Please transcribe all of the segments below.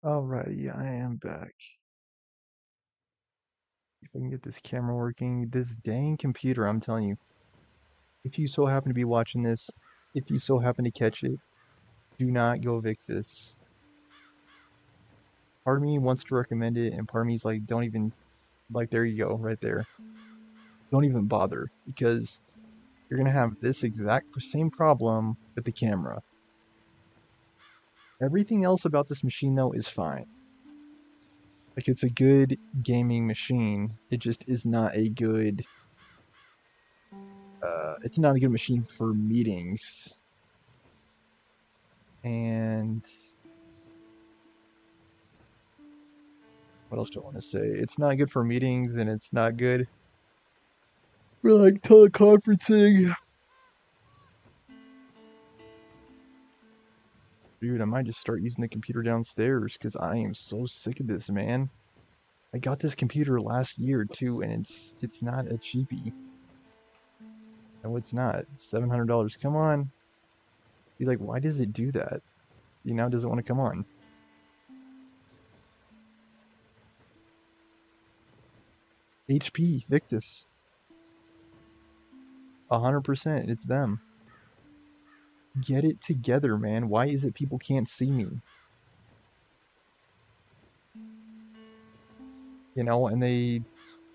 Alrighty, I am back. If I can get this camera working, this dang computer, I'm telling you, if you so happen to be watching this, if you so happen to catch it, do not go Victus. Part of me wants to recommend it, and part of me is like, don't even, like, there you go, right there. Don't even bother, because you're gonna have this exact same problem with the camera. Everything else about this machine, though, is fine. Like, it's a good gaming machine. It just is not a good it's not a good machine for meetings. And what else do I want to say? It's not good for meetings, and it's not good for like teleconferencing. Dude, I might just start using the computer downstairs because I am so sick of this, man. I got this computer last year too, and it's not a cheapie. No, it's not. It's $700. Come on. Be like, why does it do that? You now doesn't want to come on. HP, Victus. 100%. It's them. Get it together, man. Why is it people can't see me? You know, and they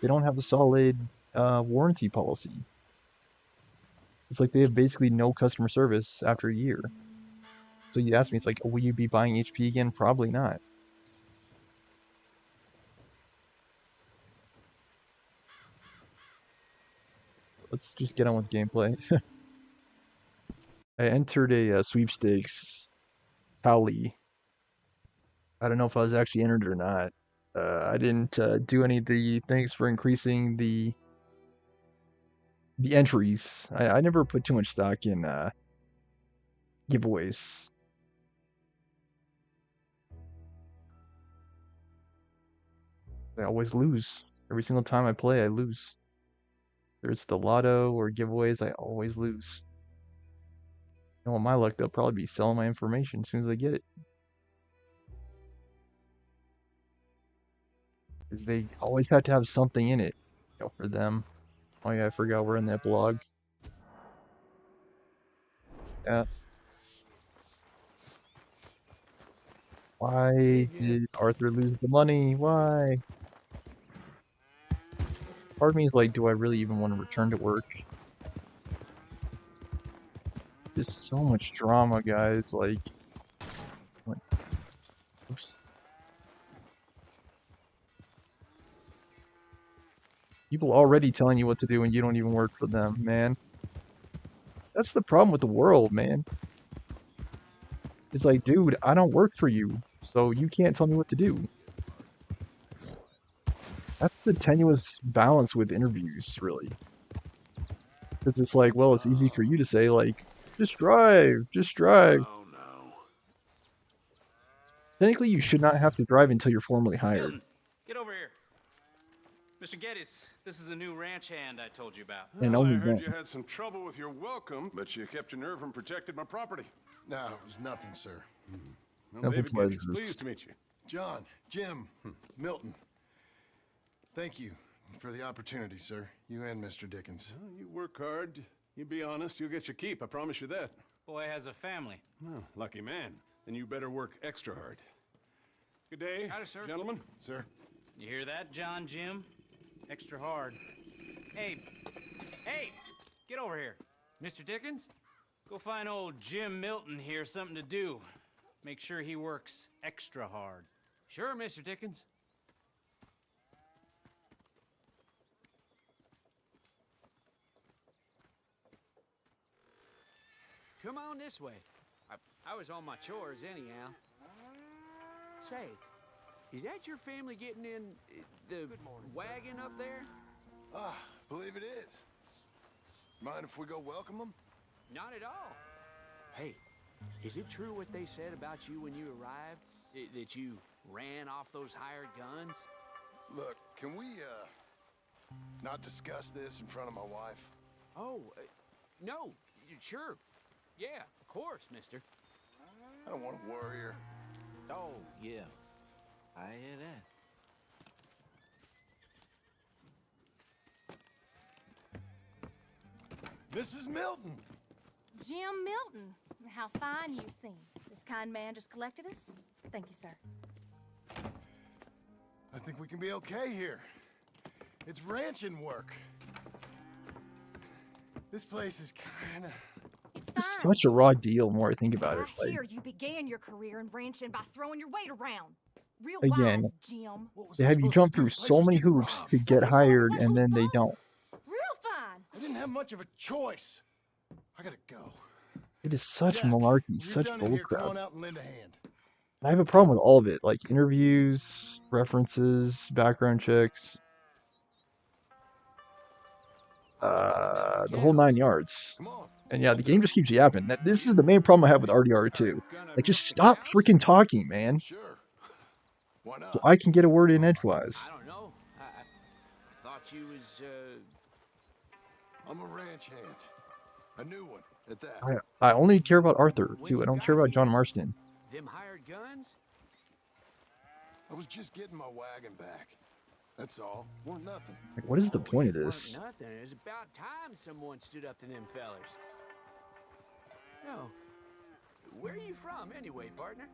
don't have a solid warranty policy. It's like they have basically no customer service after a year. So you ask me, it's like, will you be buying HP again? Probably not. Let's just get on with gameplay. I entered a sweepstakes tally. I don't know if I was actually entered or not. I didn't do any of the things for increasing the entries. I never put too much stock in giveaways. I always lose. Every single time I play, I lose. Whether it's the lotto or giveaways, I always lose. And with my luck, they'll probably be selling my information as soon as they get it. Because they always have to have something in it, you know, for them. Oh yeah, I forgot we're in that blog. Yeah. Why did Arthur lose the money? Why? Part of me is like, do I really even want to return to work? Just so much drama, guys. Like, what? Oops. People already telling you what to do and you don't even work for them, man. That's the problem with the world, man. It's like, dude, I don't work for you, so you can't tell me what to do. That's the tenuous balance with interviews, really. Because it's like, well, it's easy for you to say, like, just drive, just drive. Oh no. Technically, you should not have to drive until you're formally hired. Milton, get over here. Mr. Geddes, this is the new ranch hand I told you about. And Well, I only heard then. you had some trouble with your welcome, but you kept your nerve and protected my property. No, it was nothing, sir. Well, Simple David Giddings, pleasures. pleased to meet you. John, Jim, Milton. Thank you for the opportunity, sir. You and Mr. Dickens. Well, you work hard. You be honest, you'll get your keep. I promise you that. Boy has a family. Well, lucky man. Then you better work extra hard. Good day, Howdy, sir. gentlemen. Sir? You hear that, John Jim? Extra hard. Hey, get over here. Mr. Dickens? Go find old Jim Milton here something to do. Make sure he works extra hard. Sure, Mr. Dickens. Come on this way. I was on my chores anyhow. Say, is that your family getting in the wagon up there? Ah, believe it is. Mind if we go welcome them? Not at all. Hey, is it true what they said about you when you arrived? That you ran off those hired guns? Look, can we, not discuss this in front of my wife? Oh, no, sure. Yeah, of course, mister. I don't want to worry her. Oh, yeah. I hear that. Mrs. Milton! Jim Milton. How fine you seem. This kind man just collected us. Thank you, sir. I think we can be okay here. It's ranching work. This place is kinda... It's It's fine. such a raw deal. The more I think about it, I hear like you began your career in ranching by throwing your weight around. Real Again, wise, Jim. What was they I have you supposed to jump do? through The place so was many getting hoops robbed. to get Sorry, hired, what and was then they boss? don't. Real fine. I didn't have much of a choice. I gotta go. It is such Jack, malarkey, you're such done in here. Come bullcrap. on out and lend a hand. I have a problem with all of it, like interviews, references, background checks, the whole 9 yards. Come on. And yeah, the game just keeps yapping. This is the main problem I have with RDR2. Like, just stop freaking talking, man, Sure. Why not? so I can get a word in edgewise. I don't know. I thought you was, I'm a ranch hand. A new one, at that. I only care about Arthur, too. I don't care about John Marston. them hired guns? I was just getting my wagon back. That's all. Weren't nothing. Like, what is the Oh, point of it weren't this? Nothing. It's about time someone stood up to them fellers. No. Where are you from, anyway, partner?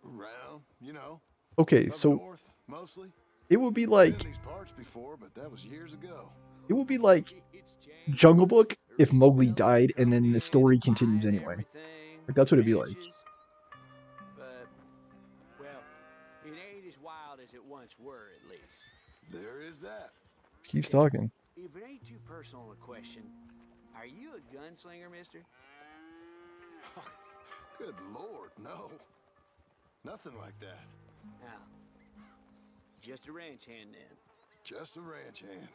Around, you know. Okay, Up so north, mostly. it would be Been like, in these parts before, but that was years ago. it would be like It's changed. Jungle Book if Mowgli died and then the story continues anyway. Like, that's what it'd be like. But, well, it ain't as wild as it once were, at least. There is that. Keeps talking. If it ain't too personal a question, are you a gunslinger, mister? Good Lord, no. Nothing like that. No. Just a ranch hand, then. Just a ranch hand.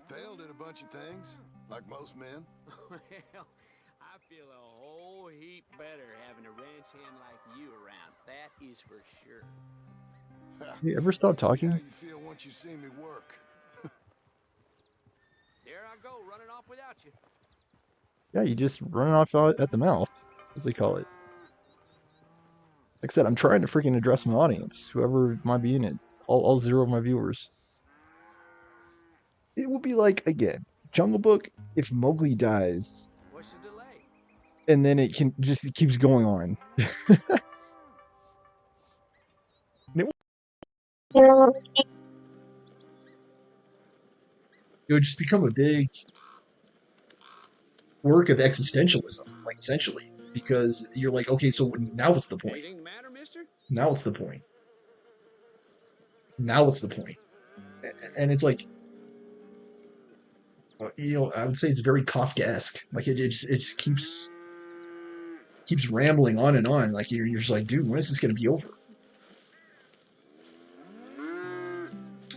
Failed at a bunch of things, like most men. Well, I feel a whole heap better having a ranch hand like you around. That is for sure. You ever stop See how talking? you feel once you see me work. There I go, running off without you. Yeah, you just run off at the mouth, as they call it. Like I said, I'm trying to freaking address my audience, whoever might be in it, all 0 of my viewers. It will be like, again, Jungle Book if Mowgli dies, What's the delay? and then it keeps going on. It would just become a big work of existentialism, like essentially, because you're like, okay, so now what's the point? Anything the matter, mister? Now what's the point? Now what's the point? And it's like, I would say it's very Kafkaesque. Like it just keeps rambling on and on. Like you're just like, dude, when is this gonna be over?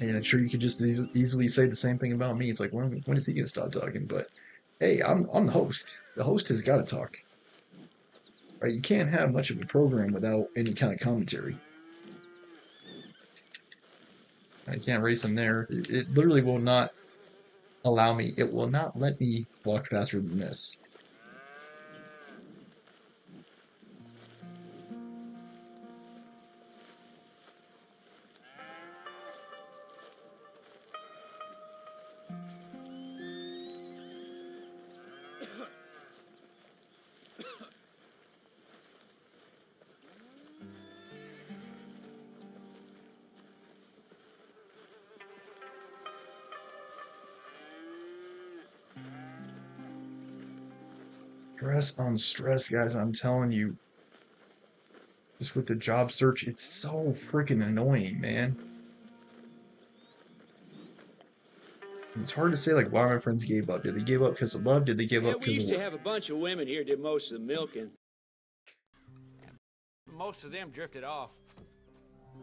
And I'm sure you could just easily say the same thing about me. It's like, when is he gonna stop talking? But hey, I'm the host. The host has got to talk. Right? You can't have much of a program without any kind of commentary. I can't race him there. It literally will not allow me. It will not let me walk faster than this. Stress on stress, guys. I'm telling you. Just with the job search, it's so freaking annoying, man. It's hard to say, like, why my friends gave up. Did they give up because of love? Did they give up we because used of to work? have a bunch of women here did most of the milking. Most of them drifted off.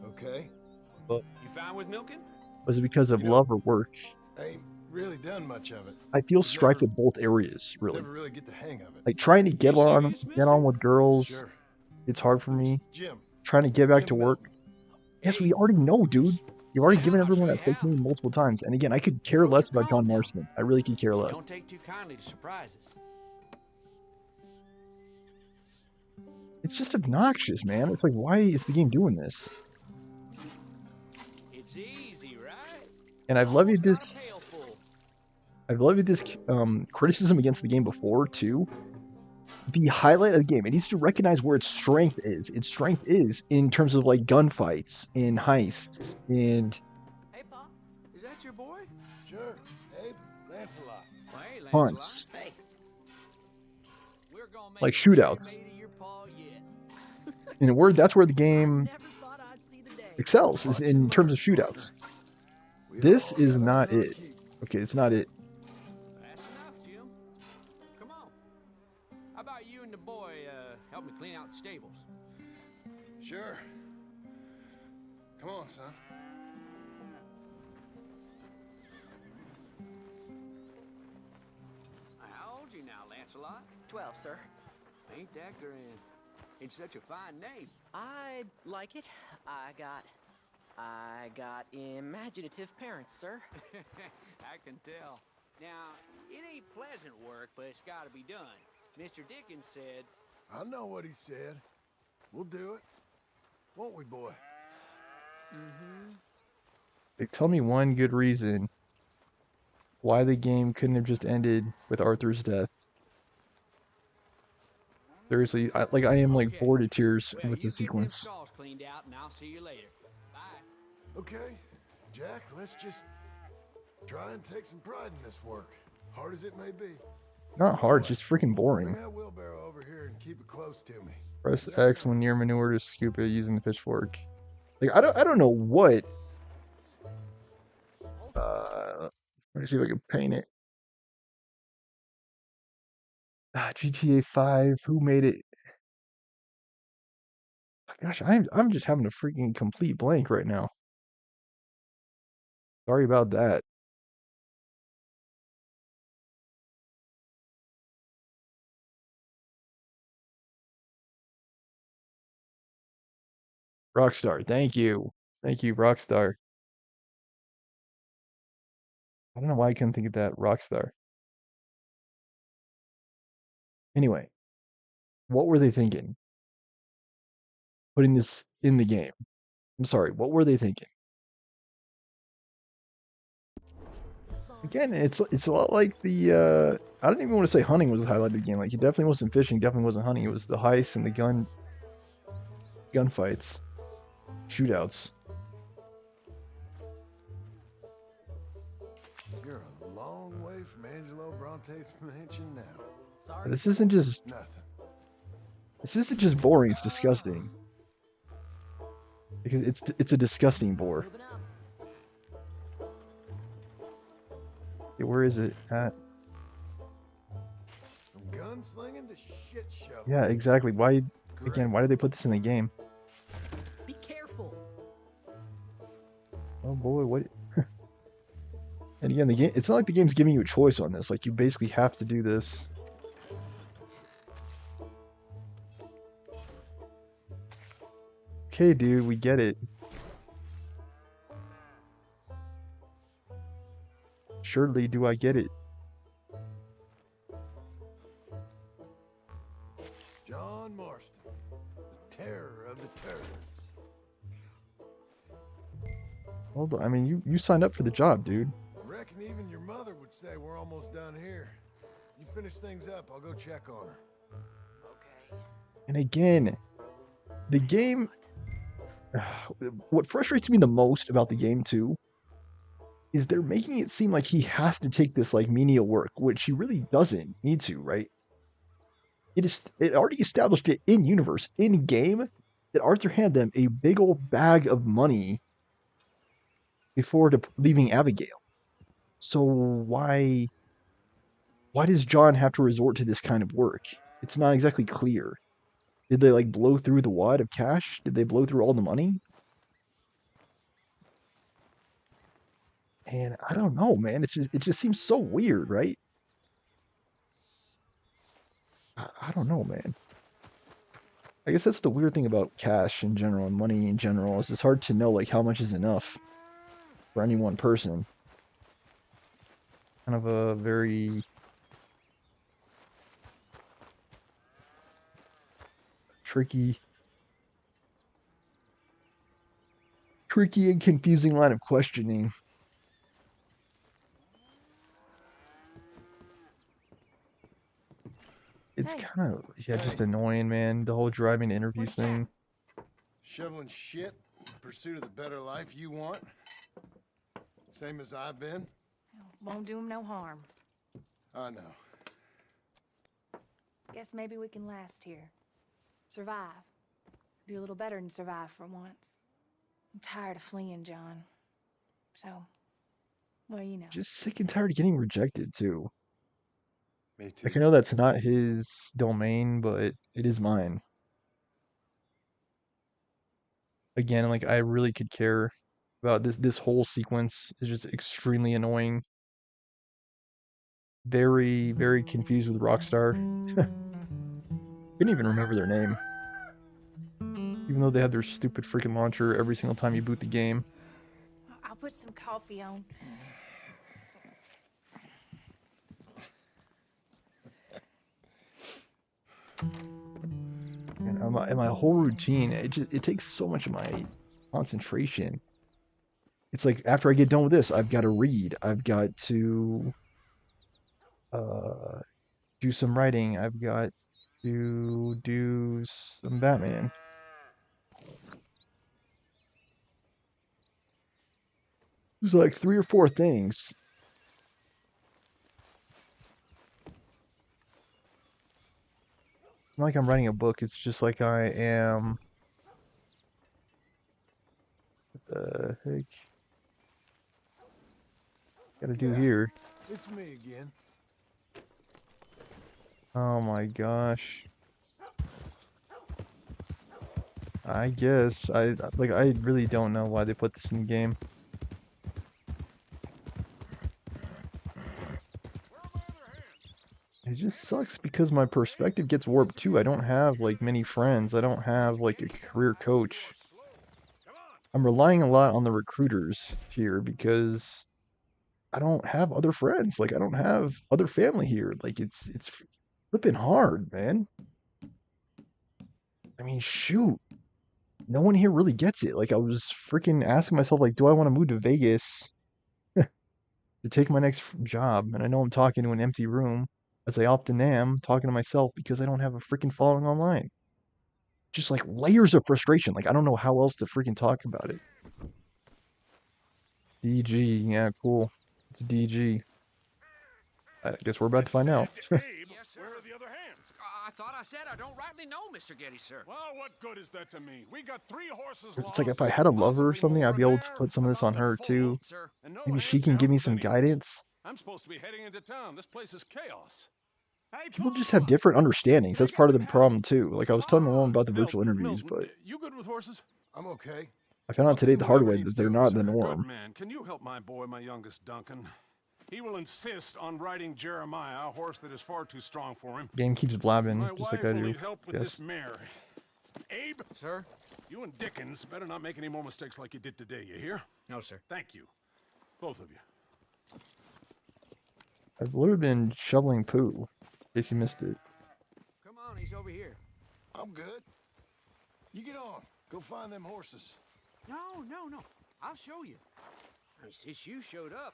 Okay. You fine with milking? Was it because of You know- love or work? I ain't really done much of it. I feel strife with both areas, really. Never really get the hang of it. Like, trying to get You on serious, get mister? on with girls, Sure. it's hard for me. Jim. Trying to get back to Jim work. Milton. Yes, we already know, dude. You've already Yeah, given I'll everyone show that you fake how. name multiple times. And again, I could care Wrote less your about John code now. Marston. I really could care less. Don't take too kindly to surprises. It's just obnoxious, man. It's like, why is the game doing this? It's easy, right? And I've levied Almost got a this. pail full. I've levied this criticism against the game before too. The highlight of the game, it needs to recognize where its strength is. Its strength is in terms of like gunfights, in heists, and Hey, Pa. Is that your boy? Sure. Abe, Lancelot. Well, hey, Lancelot. hunts. Hey. We're gonna make Like a shootouts. Mary Maid of your pa yet. And that's where the game Never thought I'd see the day. excels, is in terms of shootouts. We This all is got not our it. keep. Okay, it's not it. That's enough, Jim. Come on. How about you and the boy help me clean out the stables? Sure. Come on, son. How old you now, Lancelot? 12, sir. Ain't that grand? It's such a fine name. I like it. I got imaginative parents, sir. I can tell. Now, it ain't pleasant work, but it's got to be done. Mr. Dickens said, I know what he said. We'll do it. Won't we, boy? Like, tell me one good reason why the game couldn't have just ended with Arthur's death. Seriously, I am like Okay. bored to tears well, with you the get them sequence. stalls cleaned out, and I'll see you later. Bye. Okay, Jack, let's just try and take some pride in this work, hard as it may be. Not hard, just freaking Bring boring. that wheelbarrow over here and keep it close to me. Press X when near manure to scoop it using the pitchfork. Like I don't know what. Let me see if I can paint it. GTA 5. Who made it? Gosh, I'm just having a freaking complete blank right now. Sorry about that. Rockstar. Thank you. Thank you, Rockstar. I don't know why I couldn't think of that. Rockstar. Anyway, what were they thinking? Putting this in the game. I'm sorry, what were they thinking? Again, it's a lot like the I don't even want to say hunting was the highlight of the game. Like it definitely wasn't fishing, definitely wasn't hunting. It was the heists and the gunfights, shootouts. You're a long way from Angelo Bronte's mansion now. Sorry. This isn't just Nothing. boring, it's disgusting. Because it's a disgusting bore. Moving out. Okay, where is it at? From gunslinging to shit show. Yeah, exactly. Why again, why did they put this in the game? Be careful. Oh boy, what and again, the game it's not like the game's giving you a choice on this. Like you basically have to do this. Okay, dude, we get it. Surely do I get it. John Marston, the terror of the terrors. Hold on, I mean you signed up for the job, dude. Reckon even your mother would say we're almost done here. You finish things up, I'll go check on her. Okay. And again, the game what frustrates me the most about the game too is they're making it seem like he has to take this like menial work, which he really doesn't need to, right? It already established it in universe, in game, that Arthur handed them a big old bag of money before leaving Abigail. So why does John have to resort to this kind of work? It's not exactly clear. Did they like blow through the wad of cash? Did they blow through all the money? And I don't know, man. It just seems so weird, right? I don't know, man. I guess that's the weird thing about cash in general and money in general is it's hard to know like how much is enough for any one person. Kind of a very tricky and confusing line of questioning. It's Hey. kind of, yeah, just annoying, man. The whole driving to interviews What's that? thing. Shoveling shit in pursuit of the better life you want? Same as I've been? Won't do him no harm. I know. Guess maybe we can last here. Survive. Do a little better than survive for once. I'm tired of fleeing, John. So, well, you know. Just sick and tired of getting rejected, too. Me too. Like, I know that's not his domain, but it is mine. Again, like, I really could care about this whole sequence is just extremely annoying. Very, very confused with Rockstar. Couldn't even remember their name. Even though they had their stupid freaking launcher every single time you boot the game. I'll put some coffee on. And my whole routine, it takes so much of my concentration. It's like after I get done with this, I've got to read. I've got to do some writing. I've got to do some Batman. There's like 3 or 4 things. Not like I'm writing a book. It's just like I am. What the heck? Gotta do here. It's me again. Oh my gosh. I guess I really don't know why they put this in the game. It just sucks because my perspective gets warped too. I don't have like many friends. I don't have like a career coach. I'm relying a lot on the recruiters here because I don't have other friends. Like I don't have other family here. Like it's flipping hard, man. I mean, shoot. No one here really gets it. Like I was freaking asking myself like, do I want to move to Vegas to take my next job? And I know I'm talking to an empty room, as I often am, talking to myself because I don't have a freaking following online. Just like layers of frustration. Like I don't know how else to freaking talk about it. DG, yeah, cool. It's DG. I guess we're about to find out. Abe, Yes, sir. where are the other hands? I thought I said I don't rightly know, Mr. Getty, sir. Well, what good is that to me? We got 3 horses It's lost. like if I had a lover or possibly something, more I'd be able to there, put some of this on about her to too. fold, Sir. and no Maybe she hands can to give me help some with anything. guidance. I'm supposed to be heading into town. This place is chaos. Hey, People just have different understandings. That's part of the problem too. Like I was telling Malone about the virtual interviews, but you good with horses? I'm okay. I found I'll out today do the hard whatever way needs that they're doing, not the sir. Good norm. man. Can you help my boy, my youngest Duncan? He will insist on riding Jeremiah, a horse that is far too strong for him. Game keeps blabbing, My just wife like I will do. need help with Yes. this mare. Abe, Sir? you and Dickens better not make any more mistakes like you did today, you hear? No, sir. Thank you. Both of you. I've literally been shoveling poo, in case you missed it. Come on, he's over here. I'm good. You get on. Go find them horses. No. I'll show you. Since you showed up,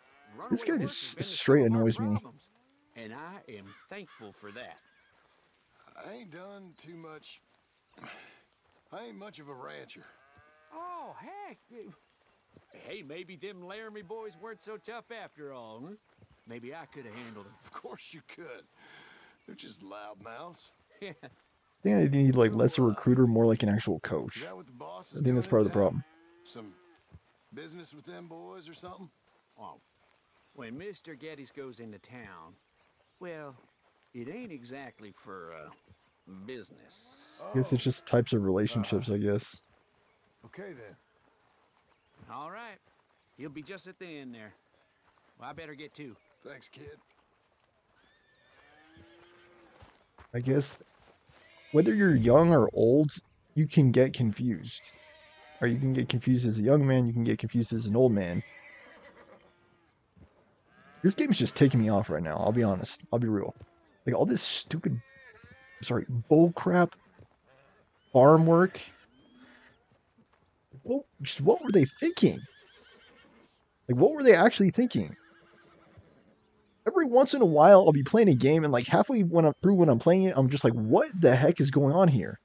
This runaway guy horses just been to straight some of our annoys me. problems, and I am thankful for that. I ain't done too much. I ain't much of a rancher. Oh, heck. Hey, maybe them Laramie boys weren't so tough after all, huh? Maybe I could have handled Of course you could. They're just loudmouths. them. I think I need like less a recruiter, more like an actual coach. Is that what the boss is I think that's doing part in of the town? problem. Some business with them boys or something? Oh, when Mr. Geddes goes into town, well, it ain't exactly for, business. I guess it's just types of relationships, I guess. Okay then. All right. He'll be just at the end there. Well, I better get to. Thanks, kid. I guess whether you're young or old, you can get confused. Or you can get confused as a young man, you can get confused as an old man. This game's just taking me off right now, I'll be honest. I'll be real. Like all this stupid bull crap. farm work. What were they thinking? Like, what were they actually thinking? Every once in a while, I'll be playing a game, and like halfway when I'm playing it, I'm just like, what the heck is going on here?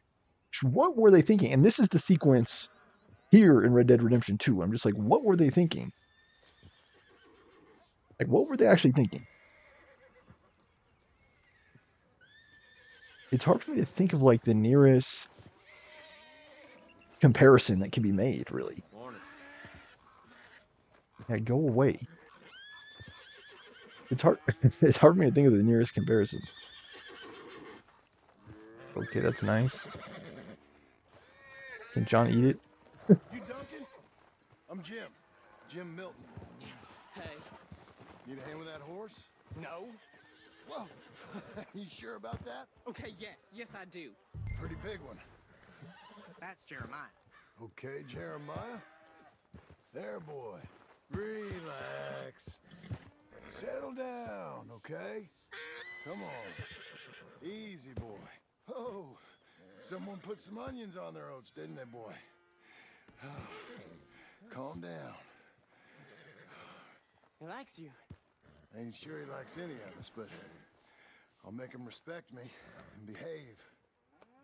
What were they thinking? And this is the sequence here in Red Dead Redemption 2. I'm just like, what were they thinking? Like, what were they actually thinking? It's hard for me to think of like the nearest comparison that can be made, really. Morning. Yeah, go away. It's hard. It's hard for me to think of the nearest comparison. Okay, that's nice. Can John eat it? You Duncan? I'm Jim. Jim Milton. Hey. Need a hand with that horse? No. Whoa. You sure about that? Okay, yes. Yes, I do. Pretty big one. That's Jeremiah. Okay, Jeremiah. There, boy. Relax. Settle down, okay? Come on. Easy, boy. Oh, someone put some onions on their oats, didn't they, boy? Calm down. He likes you. Ain't sure he likes any of us, but I'll make him respect me and behave.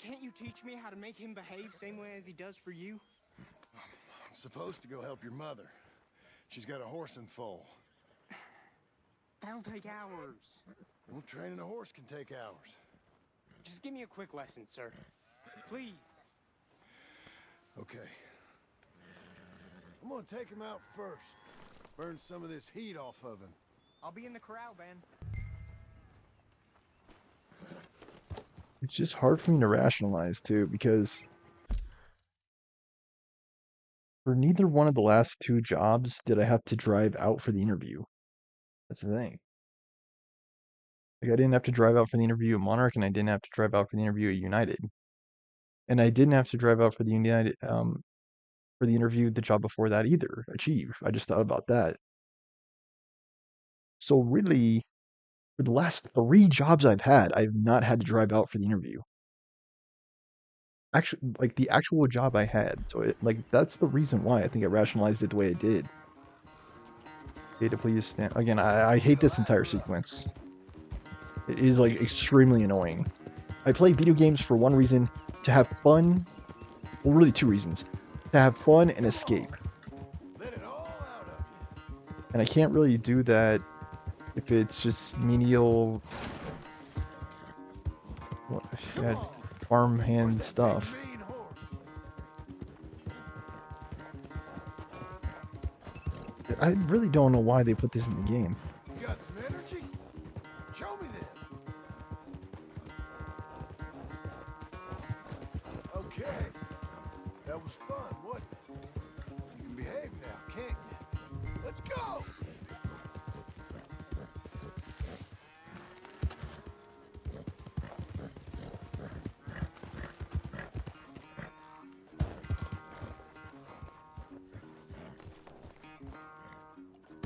Can't you teach me how to make him behave same way as he does for you? I'm supposed to go help your mother. She's got a horse and foal. That'll take hours. Well, training a horse can take hours. Just give me a quick lesson, sir. Please. Okay. I'm gonna take him out first. Burn some of this heat off of him. I'll be in the corral, Ben. It's just hard for me to rationalize too, because for neither one of the last two jobs did I have to drive out for the interview. That's the thing. Like, I didn't have to drive out for the interview at Monarch, and I didn't have to drive out for the interview at United. And I didn't have to drive out for the United for the interview the job before that either, Achieve. I just thought about that. So really, for the last 3 jobs I've had, I've not had to drive out for the interview. Actually, like the actual job I had. So that's the reason why I think I rationalized it the way I did. Data, please stand. Again, I hate this entire sequence. It is like extremely annoying. I play video games for one reason, to have fun. Well, really 2 reasons. To have fun and escape. Let it all out of you. And I can't really do that if it's just menial farmhand stuff. Mean horse. I really don't know why they put this in the game. You got some energy? Show me then. Okay. That was fun, wasn't it? You can behave now, can't you? Let's go!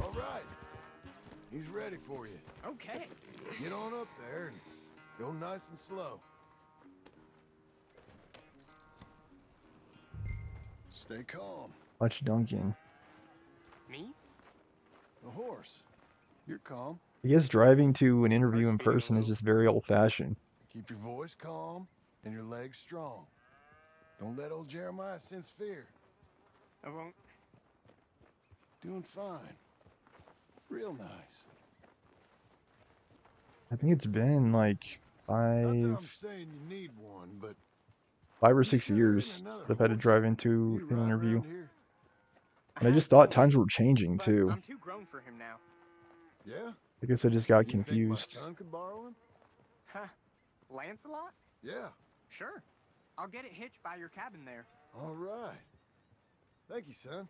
All right. He's ready for you. Okay. Get on up there and go nice and slow. Stay calm. Watch Duncan. Me? The horse. You're calm. I guess driving to an interview in person is just very old-fashioned. Keep your voice calm and your legs strong. Don't let old Jeremiah sense fear. I won't. Doing fine. Real nice. I think it's been like Not that I'm 5 saying you need one, but or 6 years since I've had to drive into you an ride interview. around here? And I just thought times were changing But too. I'm too grown for him now. Yeah? I guess I just got You think confused. my son could borrow him? Huh. Lancelot? Yeah. Sure. I'll get it hitched by your cabin there. All right. Thank you, son.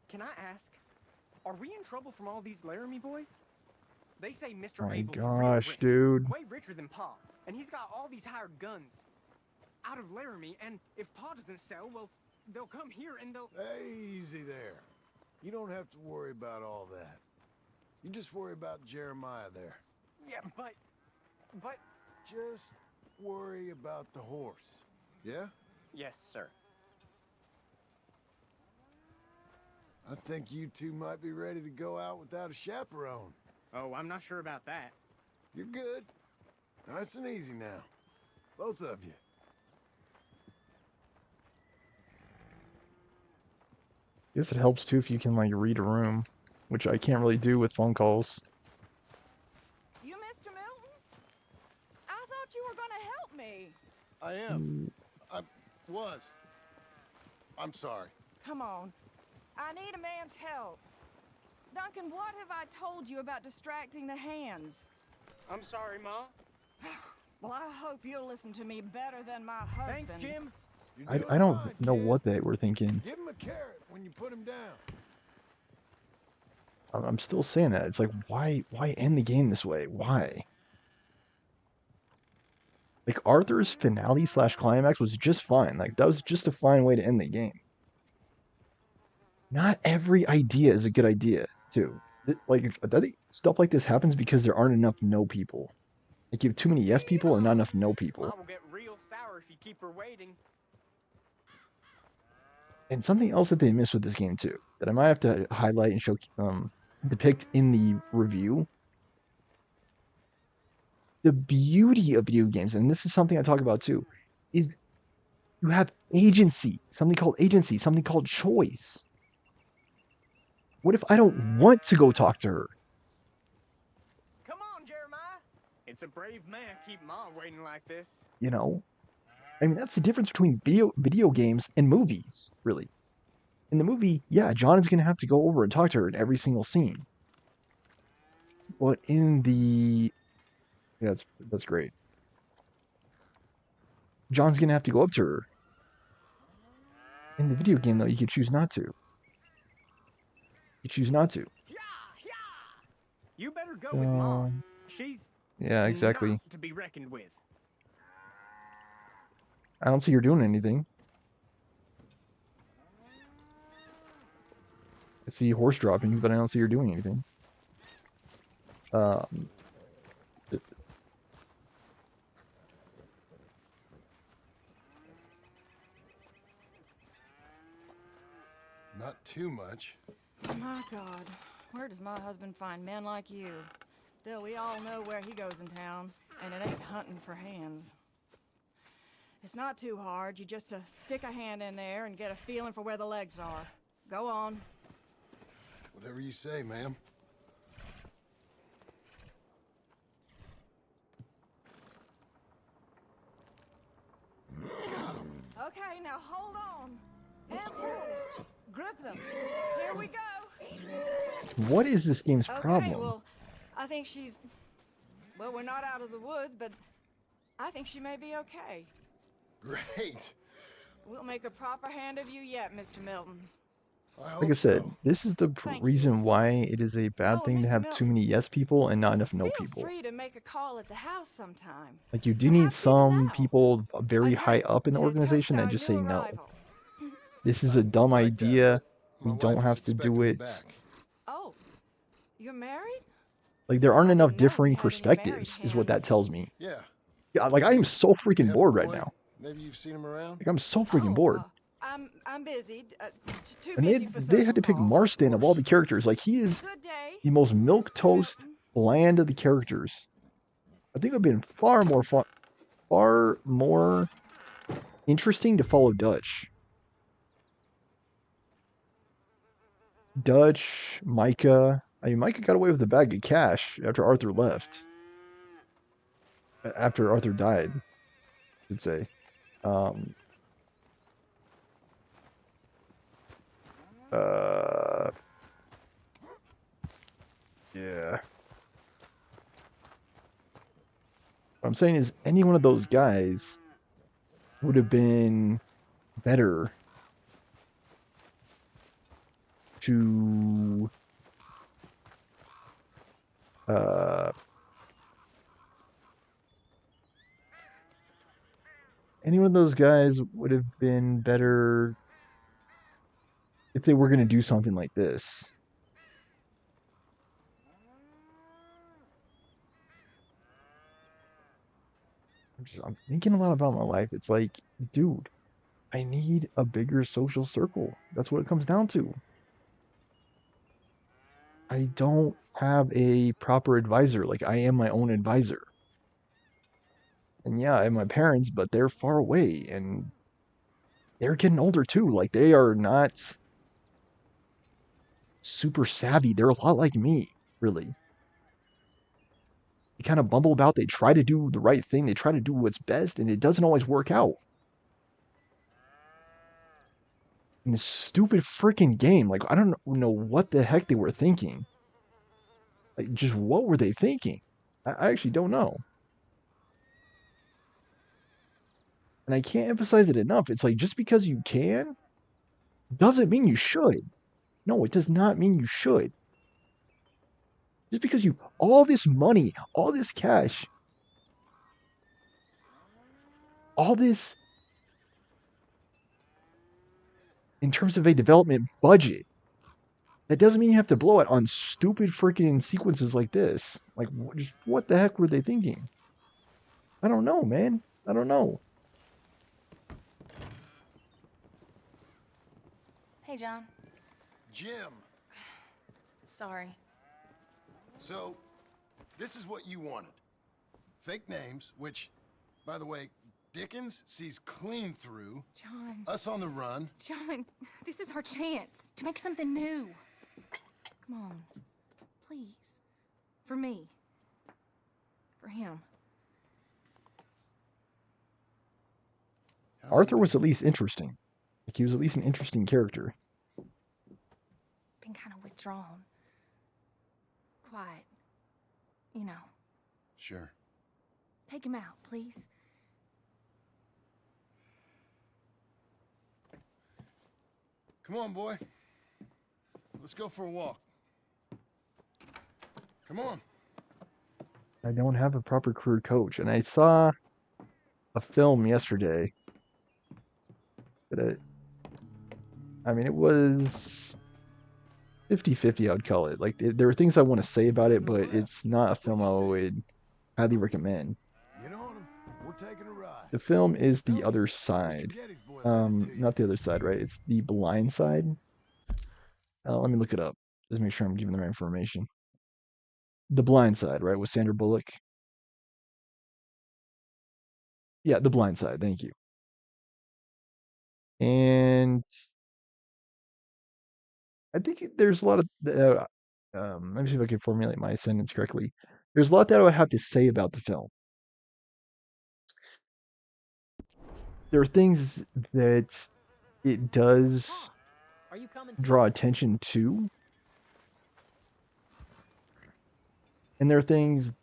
Can I ask, are we in trouble from all these Laramie boys? They say Mr. Oh my Abel's real gosh, rich, dude. way richer than Pa, and he's got all these hired guns out of Laramie, and if Pa doesn't sell, well, they'll come here and they'll... Easy there. You don't have to worry about all that. You just worry about Jeremiah there. Yeah, but... Just worry about the horse. Yeah? Yes, sir. I think you two might be ready to go out without a chaperone. Oh, I'm not sure about that. You're good. Nice and easy now. Both of you. I guess it helps too if you can like read a room, which I can't really do with phone calls. You, Mr. Milton? I thought you were gonna help me. I am. I was. I'm sorry. Come on. I need a man's help. Duncan, what have I told you about distracting the hands? I'm sorry, Ma. Well, I hope you'll listen to me better than my husband. Thanks, Jim. You're I doing don't fine, know kid. what they were thinking. Give him a carrot when you put him down. I'm still saying that. It's like, why end the game this way? Why? Like, Arthur's finale / climax was just fine. Like, that was just a fine way to end the game. Not every idea is a good idea, too. Like, I think stuff like this happens because there aren't enough no people. Like, you have too many yes people and not enough no people. Ma will get real sour if you keep her waiting. And something else that they missed with this game, too, that I might have to highlight and show, depict in the review. The beauty of video games, and this is something I talk about too, is you have agency, something called choice. What if I don't want to go talk to her? Come on, Jeremiah. It's a brave man keep Ma waiting like this. You know? I mean, that's the difference between video games and movies, really. In the movie, yeah, John is going to have to go over and talk to her in every single scene. But in the... Yeah, that's great. John's going to have to go up to her. In the video game, though, you could choose not to. You choose not to. You better go with Ma. She's Yeah, exactly. not to be reckoned with. I don't see her doing anything. I see horse dropping, but I don't see her doing anything. Not too much. My God, where does my husband find men like you? Still, we all know where he goes in town, and it ain't hunting for hands. It's not too hard. You just stick a hand in there and get a feeling for where the legs are. Go on. Whatever you say, ma'am. Okay, now hold on. And pull. Grip them. Here we go. What is this game's Okay, problem? well, I think she's... Well, we're not out of the woods, but I think she may be okay. Great. We'll make a proper hand of you yet, Mr. Milton. Like I said, so. this is the Thank you. reason why it is a bad Oh, thing to Mr. have too Milton. many yes people and not enough no Feel people. free to make a call at the house sometime. Like, you do need Perhaps even some now. people very A high drink up in the to organization toast that our just say new no. arrival. This is a dumb Like that, idea. but my We don't wife have is to do expecting me it. back. Oh, you're married? Like, there aren't I enough didn't know we differing had any married perspectives, is what that hands. tells me. Yeah. Yeah, like, I am so You freaking have a bored right boy? now. Maybe you've seen him around? Like, I'm so freaking Oh, bored. I'm busy. Too And busy for they had social to pick calls. Marston of all the characters. Like, he is Good day. the most milk Mr. toast Milton. bland of the characters. I think it would have been far more interesting to follow Dutch. Dutch, Micah. I mean, Micah got away with a bag of cash after Arthur left. After Arthur died, I should say. Yeah. What I'm saying is, any one of those guys would have been better to any one of those guys would have been better if they were going to do something like this. I'm thinking a lot about my life. It's like, dude, I need a bigger social circle. That's what it comes down to. I don't have a proper advisor. Like, I am my own advisor. And yeah, I have my parents, but they're far away and they're getting older too. Like, they are not super savvy. They're a lot like me, really. They kind of bumble about. They try to do the right thing. They try to do what's best, and it doesn't always work out. In this stupid freaking game, like, I don't know what the heck they were thinking. Like, just what were they thinking? I actually don't know. And I can't emphasize it enough. It's like, just because you can doesn't mean you should. No, it does not mean you should. Just because you, all this money, all this cash, all this, in terms of a development budget, that doesn't mean you have to blow it on stupid freaking sequences like this. Like, just what the heck were they thinking? I don't know, man. I don't know. Hey, John. Jim. Sorry. So, this is what you wanted. Fake names, which, by the way, Dickens sees clean through. John. Us on the run. John, this is our chance to make something new. Come on. Please. For me. For him. Arthur was at least interesting. Like, he was at least an interesting character. Been kind of withdrawn. Quiet. You know. Sure. Take him out, please. Come on, boy. Let's go for a walk. Come on. I don't have a proper career coach, and I saw a film yesterday that I mean, it was 50-50, I would call it. Like, there are things I want to say about it, but it's not a film I would highly recommend. Get on him. We're taking a ride. The film is The Other Side. Not The Other Side, right? It's The Blind Side. Let me look it up. Just make sure I'm giving the right information. The Blind Side, right? With Sandra Bullock. Yeah, The Blind Side. Thank you. And I think there's a lot of let me see if I can formulate my sentence correctly. There's a lot that I would have to say about the film. There are things that it does draw attention to, and there are things.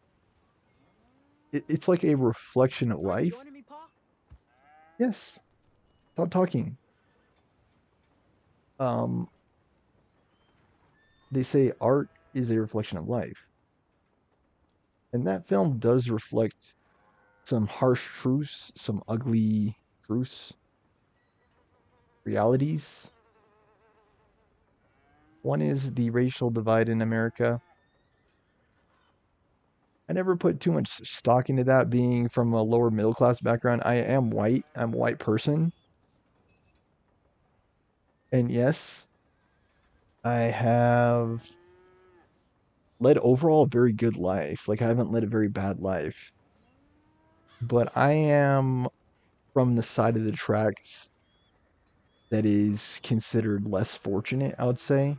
It's like a reflection of life. Yes. Stop talking. They say art is a reflection of life. And that film does reflect some harsh truths, some ugly truths, realities. One is the racial divide in America. I never put too much stock into that, being from a lower middle class background. I am white. I'm a white person. And yes, I have led overall a very good life. Like, I haven't led a very bad life. But I am from the side of the tracks that is considered less fortunate, I would say.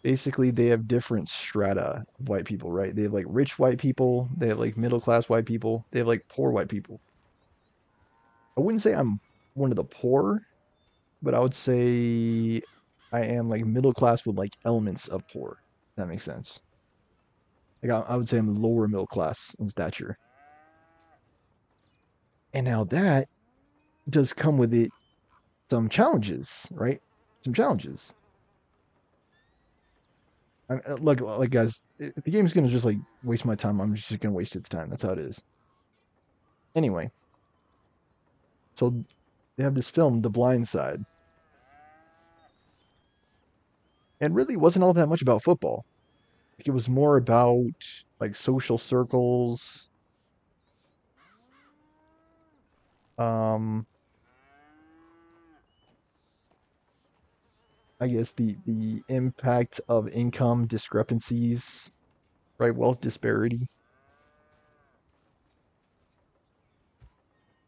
Basically, they have different strata of white people, right? They have, like, rich white people. They have, like, middle-class white people. They have, like, poor white people. I wouldn't say I'm one of the poor, but I would say I am, like, middle class with, like, elements of poor. If that makes sense. Like, I would say I'm lower middle class in stature. And now that does come with it some challenges, right? Some challenges. Look, guys, if the game's gonna just, like, waste my time, I'm just gonna waste its time. That's how it is. Anyway. So, they have this film, The Blind Side. And really wasn't all that much about football. Like, it was more about, like, social circles. I guess the impact of income discrepancies, right? Wealth disparity.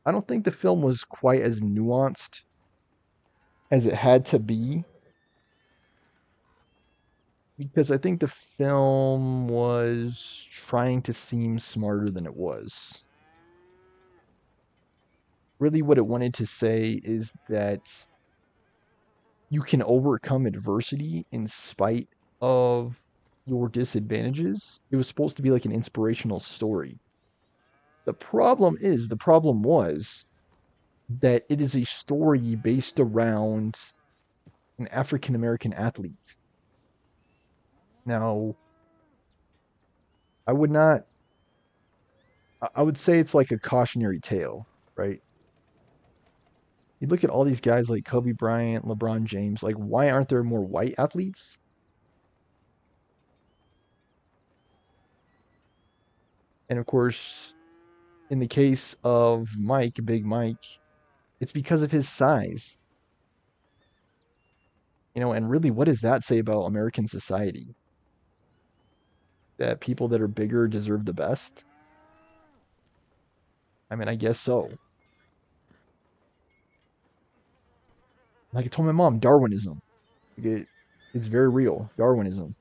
I don't think the film was quite as nuanced as it had to be, because I think the film was trying to seem smarter than it was. Really, what it wanted to say is that you can overcome adversity in spite of your disadvantages. It was supposed to be like an inspirational story. The problem was that it is a story based around an African American athlete. Now, I would say it's like a cautionary tale, right? You look at all these guys like Kobe Bryant, LeBron James, like, why aren't there more white athletes? And of course, in the case of Mike, Big Mike, it's because of his size. And really, what does that say about American society? That people that are bigger deserve the best? I mean, I guess so. Like I told my mom, Darwinism. It's very real. Darwinism.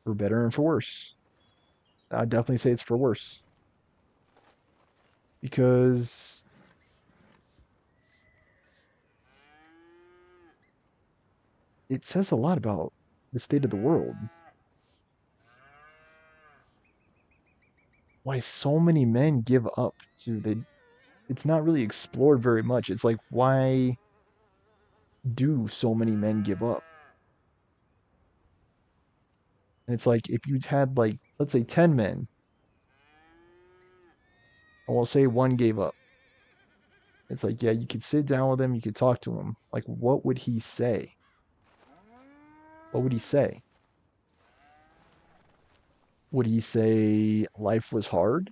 For better and for worse. I'd definitely say it's for worse. Because it says a lot about the state of the world. Why so many men give up it's not really explored very much. It's like, why do so many men give up? And it's like, if you had, like, let's say 10 men, and we'll say one gave up. It's like, yeah, you could sit down with him, you could talk to him. Like, what would he say? What would he say? Would he say life was hard?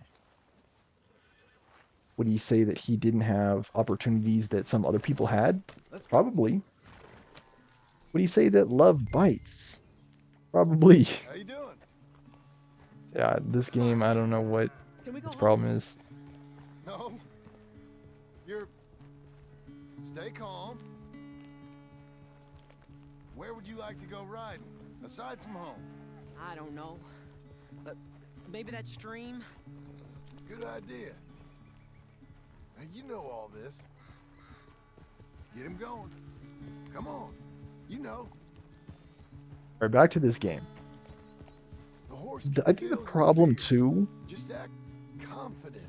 Would he say that he didn't have opportunities that some other people had? Probably. Would he say that love bites? Probably. How you doing? Yeah, this game, I don't know what its problem is. No. Stay calm. Where would you like to go riding, aside from home? I don't know. But maybe that stream? Good idea. Now, you know all this. Get him going. Come on. You know. Alright, back to this game. The horse I think the problem, too, just act confident,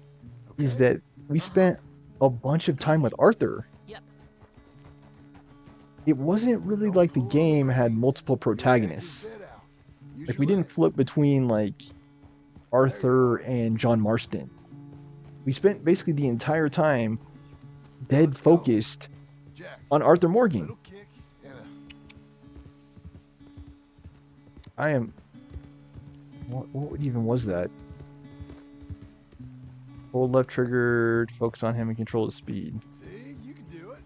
is okay? that we spent a bunch of time with Arthur. Yep. It wasn't really like the game had multiple protagonists. Like, we didn't flip between, like, Arthur and John Marston. We spent basically the entire time dead focused on Arthur Morgan. I am... What even was that? Hold left trigger to focus on him and control his speed. See, you can do it.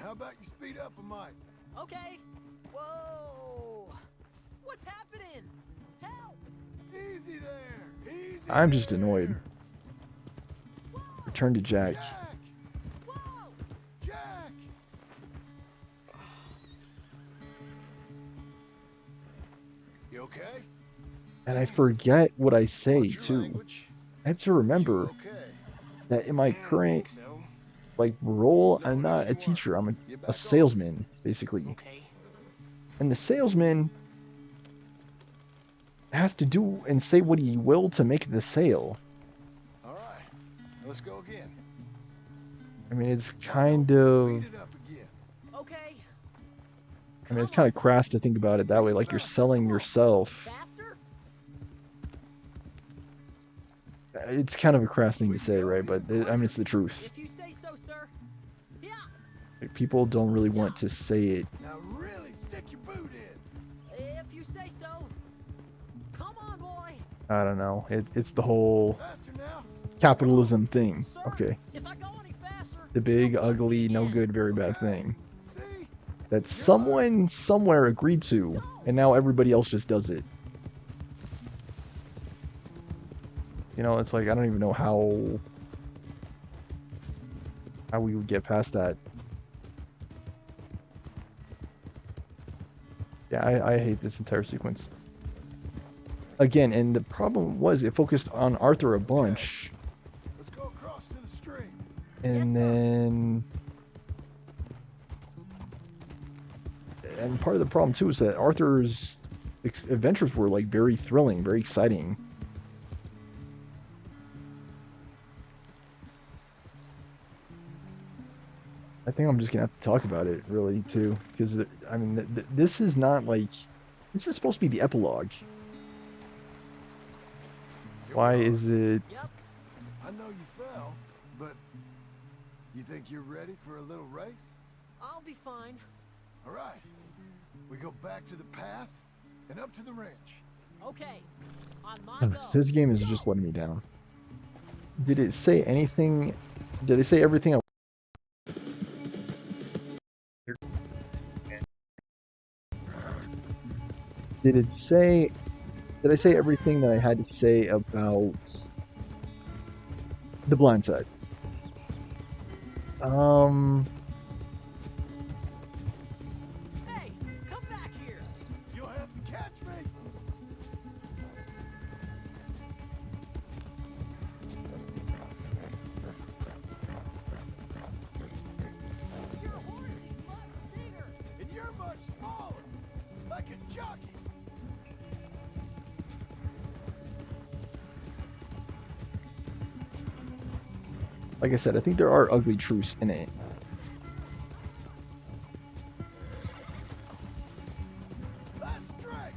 How about you speed up a mite? Okay. Whoa! What's happening? Help! Easy there. Easy. I'm just annoyed. Return to Jack. Whoa! Jack! You okay? And I forget what I say, too. I have to remember that in my current, like, role, I'm not a teacher. I'm a salesman, basically. And the salesman has to do and say what he will to make the sale. All right. Let's go again. I mean, it's kind of... Speed it up again. Okay. I mean, it's kind of crass to think about it that way. Like, you're selling yourself. Faster? It's kind of a crass thing to say, right? But, I mean, it's the truth. If you say so, sir. Yeah. Like, people don't really want to say it. Now really stick your boot in. If you say so. Come on, boy. I don't know. It's the whole... Faster now. capitalism thing. Okay. If I go any faster, The big, ugly, no good, very bad thing See? that someone somewhere agreed to, and now everybody else just does it. You know, it's like I don't even know how we would get past that. Yeah, I hate this entire sequence. Again, and the problem was it focused on Arthur a bunch, Let's go across to the stream. and then part of the problem too is that Arthur's adventures were like very thrilling, very exciting. I think I'm just gonna have to talk about it really too, because I mean, this is not like, this is supposed to be the epilogue. Why is it? Yep. I know you fell, but you think you're ready for a little race? I'll be fine. All right. We go back to the path and up to the ranch. Okay. On my go. This game is just letting me down. Did it say anything? Did it say everything? Did it say? Did I say everything that I had to say about The Blind Side? Hey, come back here. You'll have to catch me. Your horse is much bigger. And you're much smaller, like a jockey. Like I said, I think there are ugly truths in it. That's straight.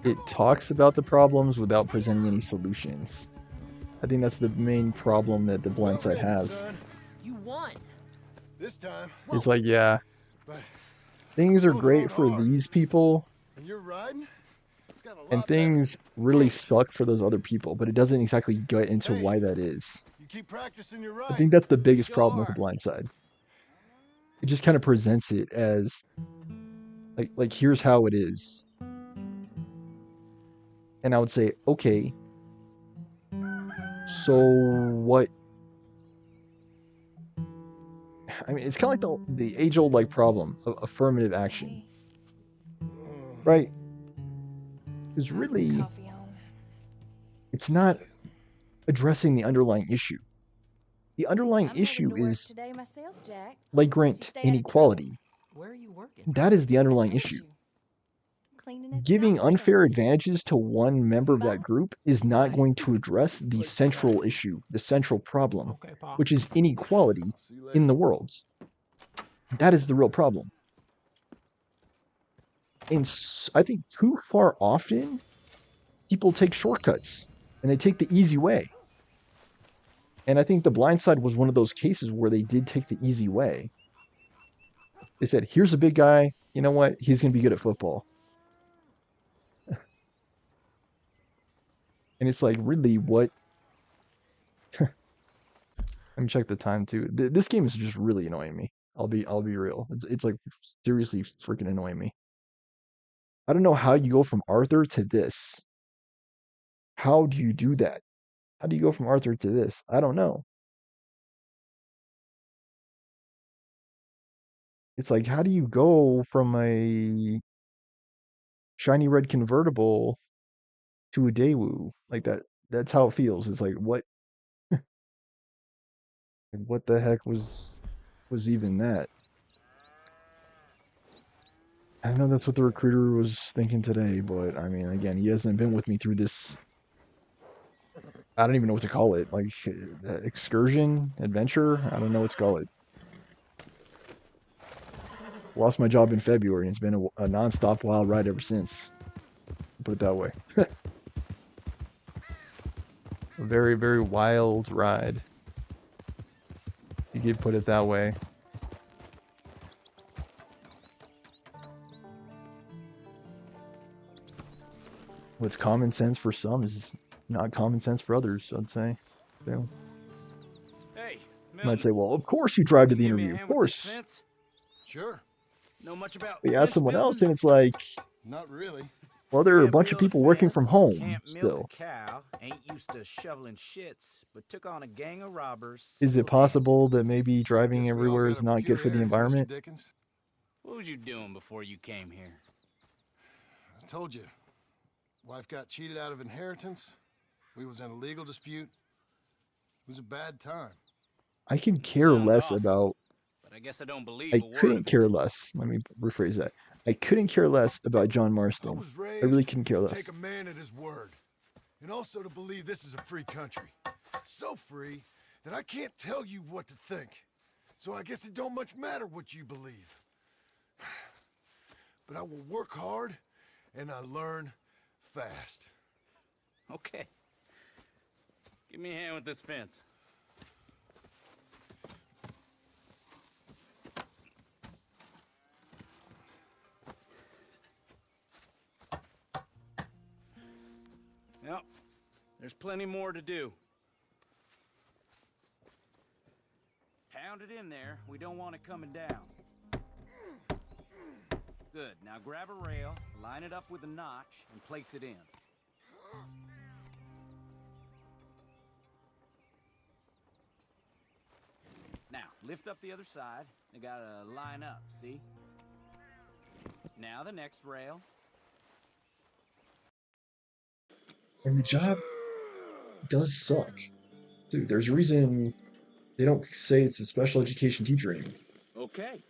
It talks about the problems without presenting any solutions. I think that's the main problem that The Blind Side has. You won. This time, It's like, yeah, but things are Both great rode for hard. these people, when you're riding, it's got a lot and better. things really suck for those other people, but it doesn't exactly get into Hey. why that is. You keep practicing your I ride. think that's the biggest problem with The Sure. Blind Side. It just kind of presents it as like here's how it is. And I would say, okay, so what? I mean, it's kind of like the age-old like problem of affirmative action, right? Is really, Coffee on. it's not addressing the underlying issue. The underlying I'm heading issue to work is today myself, Jack. flagrant stay out of inequality. Where are you working? That is the underlying Told issue. you. Cleaning at the Giving doctor's unfair office. advantages to one member of that group is not Why? going to address the Place central crap. issue, the central problem, Okay, Pa. which is inequality See you later. in the world. That is the real problem. And I think too far often, people take shortcuts and they take the easy way. And I think The Blind Side was one of those cases where they did take the easy way. They said, here's a big guy. You know what? He's going to be good at football. And it's like, really, what? Let me check the time too. This game is just really annoying me. I'll be real. It's like seriously freaking annoying me. I don't know how you go from Arthur to this. How do you do that? How do you go from Arthur to this? I don't know. It's like, how do you go from a shiny red convertible to a Daewoo? Like that. That's how it feels. It's like, what? What the heck was even that? I know that's what the recruiter was thinking today, but I mean, again, he hasn't been with me through this. I don't even know what to call it. Like, excursion, adventure. I don't know what to call it. Lost my job in February, and it's been a non-stop wild ride ever since. Put it that way. A very, very wild ride. You could put it that way. What's common sense for some is not common sense for others, I'd say. know, Hey, you might Milton, say, well, of course you drive to the give me a interview. Of hand with this course. fence? Sure. Know much about But you ask fence someone else, building? and it's like, Not really. well, there are a Can't bunch of build a people working from fence, home can't milk still. a cow, ain't used to shoveling shits, but took on a gang of robbers. Is it single-handed. possible that maybe driving Guess we all everywhere got is our not good for the peculiarities, Mr. environment? Dickens. What was you doing before you came here? I told you. Wife got cheated out of inheritance. We was in a legal dispute. It was a bad time. I can care Sounds less awful, about. but I guess I don't believe I a word couldn't of it. care less. Let me rephrase that. I couldn't care less about John I Marston. was I raised really couldn't care to less. take a man at his word. And also to believe this is a free country. So free that I can't tell you what to think. So I guess it don't much matter what you believe. But I will work hard and I learn fast. Okay. Give me a hand with this fence. Yep. There's plenty more to do. Pound it in there. We don't want it coming down. Good. Now grab a rail, line it up with a notch, and place it in. Now, lift up the other side. They gotta line up, see? Now the next rail. And the job does suck. Dude, there's a reason they don't say it's a special education teacher anymore. Okay.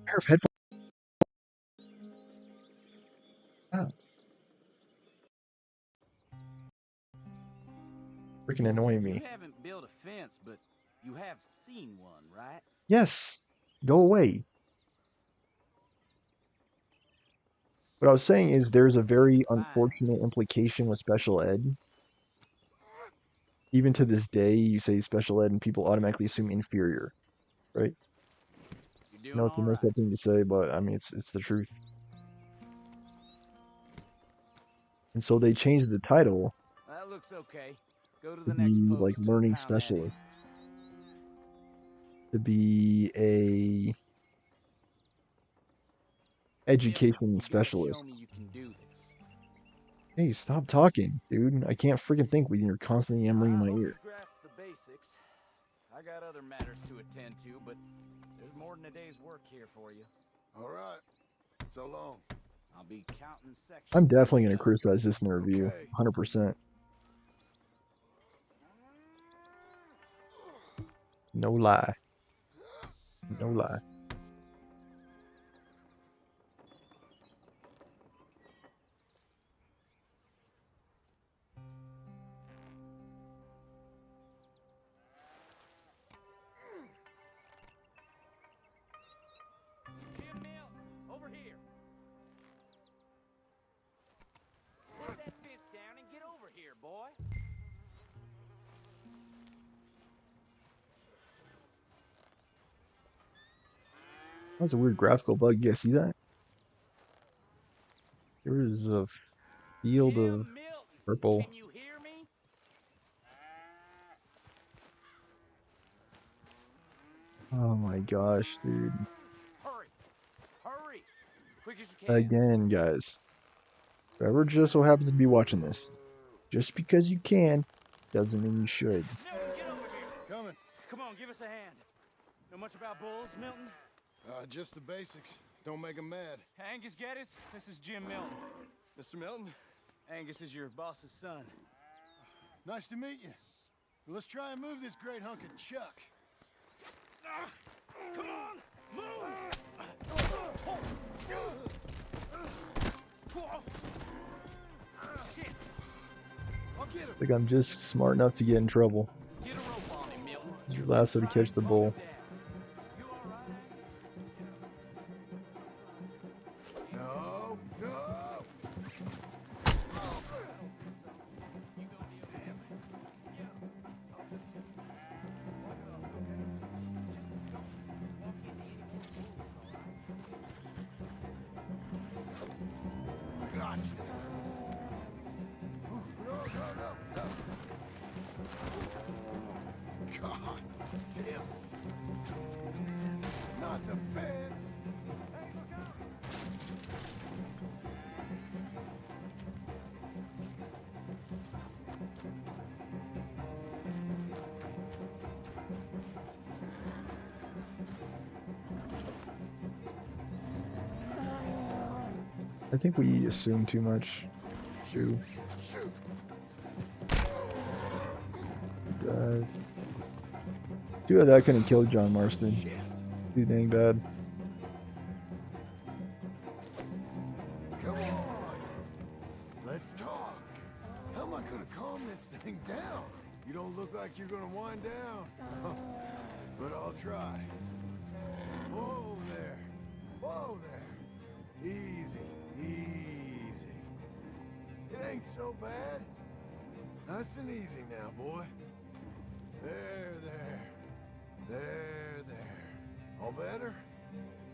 Pair of headphones. Oh. Freaking annoying me. You haven't built a fence, but you have seen one, right? Yes. Go away. What I was saying is there's a very unfortunate implication with special ed. Even to this day, you say special ed and people automatically assume inferior, right? You're doing No, it's a all messed right. up thing to say, but I mean, it's the truth. And so they changed the title That looks okay. Go to to the next be post like and learning pound that in. specialist, to be a education You gotta specialist. show me you can do this. Hey, stop talking, dude. I can't freaking think when you're constantly yammering in I my hope ear. you grasp the basics. I got other matters to attend to, but there's more than a day's work here for you. All right. So long. I'll be counting sections. I'm definitely when gonna we go. criticize this in the review, Okay. 100%. No lie. No lie. Jim Mill, over here. Put that fence down and get over here, boy. That was a weird graphical bug. You guys see that? There is a field Jim of Milton, purple. can you hear me? Oh my gosh, dude. Hurry. Hurry. Quick as you can. Again, guys. Whoever just so happens to be watching this, just because you can, doesn't mean you should. Milton, get over here. Coming. Come on, give us a hand. Know much about bulls, Milton? Just the basics. Don't make 'em mad. Angus Geddes, this is Jim Milton. Mr. Milton, Angus is your boss's son. nice to meet you. Let's try and move this great hunk of chuck. Come on, move! Shit, I'll get him. I think I'm just smart enough to get in trouble. get a rope on him, Milton. Use your lasso to catch the bull. You all right? No, no. I think we assume too much. Too. Too bad that couldn't kill John Marston. Too dang bad. Come on. Let's talk. How am I gonna calm this thing down? You don't look like you're gonna wind down. But I'll try. Whoa there. Whoa there. Easy, easy. It ain't so bad. Nice and easy now, boy. There. There. All better?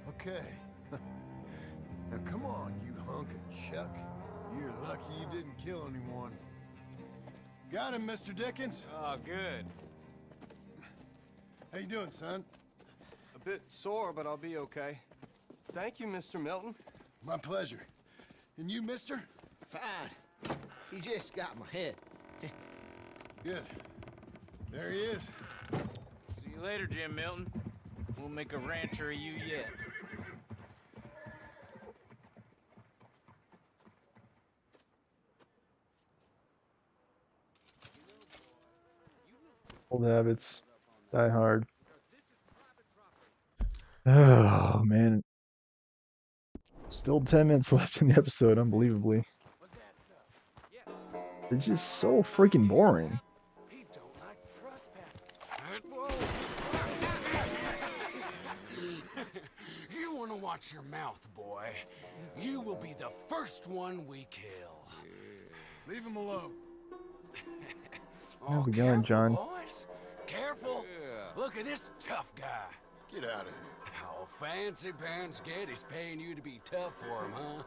Okay. Now come on, you hunk of chuck. You're lucky you didn't kill anyone. Got him, Mr. Dickens? Oh, good. How you doing, son? A bit sore, but I'll be okay. Thank you, Mr. Milton. My pleasure. And you, mister? Fine. You just got my head. Good. There he is. See you later, Jim Milton. We'll make a rancher of you yet. Old habits. Die hard. Oh, man. Still 10 minutes left in the episode, unbelievably. It's just so freaking boring. You want to watch your mouth, boy. You will be the first one we kill. Leave him alone. How's it going, John? Boys. Careful. Look at this tough guy. Get out of here. Oh, fancy pants Geddes paying you to be tough for him, huh?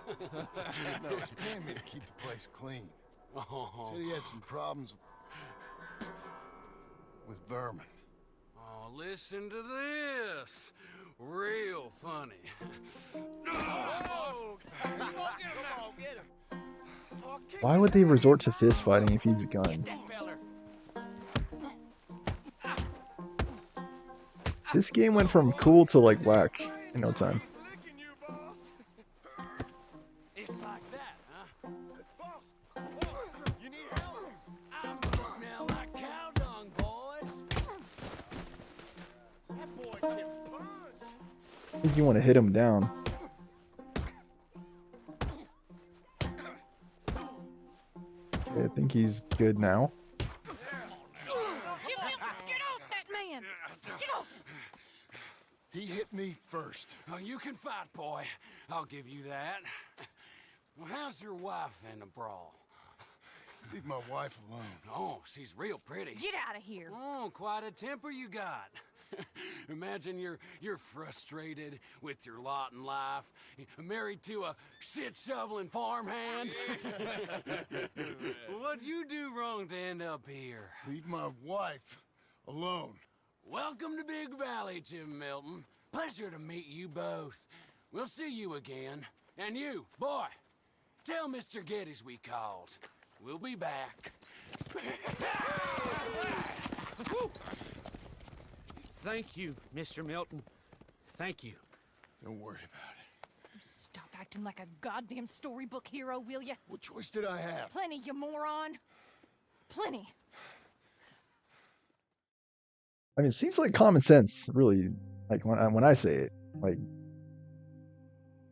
No, he's paying me to keep the place clean. Oh. Said he had some problems with vermin. Oh, listen to this. Real funny. Oh, come on, get him. Why would they resort to fist fighting if he's a gun? This game went from cool to like whack in no time. It's like that, huh? You need help? I'm gonna smell like cow dung, boys. That boy can punch. I think you want to hit him down. Okay, I think he's good now. He hit me first. Oh, you can fight, boy. I'll give you that. Well, how's your wife in the brawl? Leave my wife alone. Oh, she's real pretty. Get out of here. Oh, quite a temper you got. Imagine you're frustrated with your lot in life, married to a shit-shoveling farmhand. What'd you do wrong to end up here? Leave my wife alone. Welcome to Big Valley, Jim Milton. Pleasure to meet you both. We'll see you again. And you, boy, tell Mr. Geddes we called. We'll be back. Thank you, Mr. Milton. Thank you. Don't worry about it. Stop acting like a goddamn storybook hero, will ya? What choice did I have? Plenty, you moron. Plenty. I mean, it seems like common sense, really. Like when I say it, like,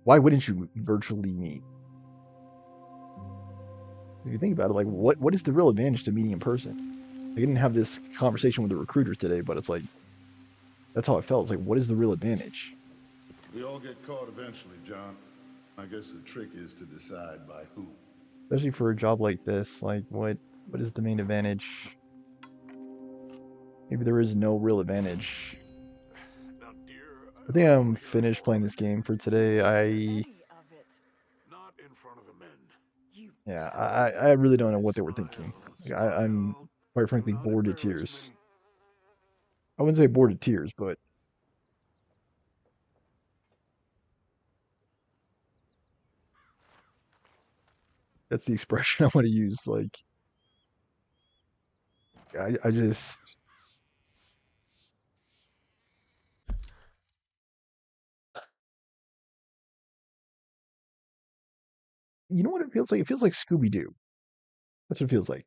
why wouldn't you virtually meet? If you think about it, like, what is the real advantage to meeting in person? I didn't have this conversation with the recruiters today, but it's like, that's how I felt. It's like, what is the real advantage? We all get caught eventually, John. I guess the trick is to decide by who. Especially for a job like this, like, what is the main advantage? Maybe there is no real advantage. I think I'm finished playing this game for today. Not in front of the men. Yeah, I really don't know what they were thinking. Like, I'm quite frankly bored to tears. I wouldn't say bored to tears, but that's the expression I want to use. Like, I just you know what it feels like? It feels like Scooby-Doo. That's what it feels like.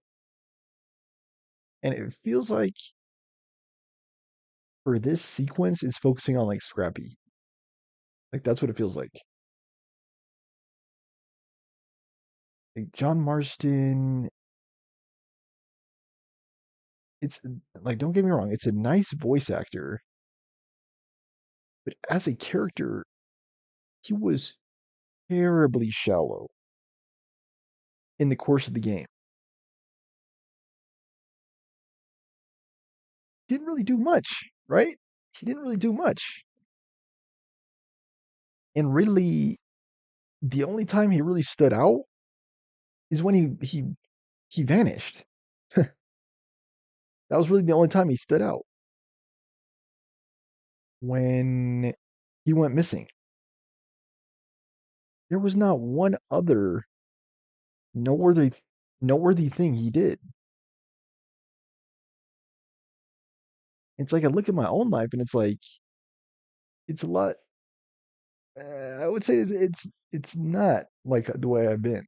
And it feels like for this sequence, it's focusing on like Scrappy. Like that's what it feels like. Like John Marston, it's like don't get me wrong, it's a nice voice actor, but as a character, he was terribly shallow in the course of the game. He didn't really do much, right? He didn't really do much. And really, the only time he really stood out is when he vanished. That was really the only time he stood out. When he went missing. There was not one other noteworthy thing he did. It's like I look at my own life and it's like it's a lot. I would say it's not like the way I've been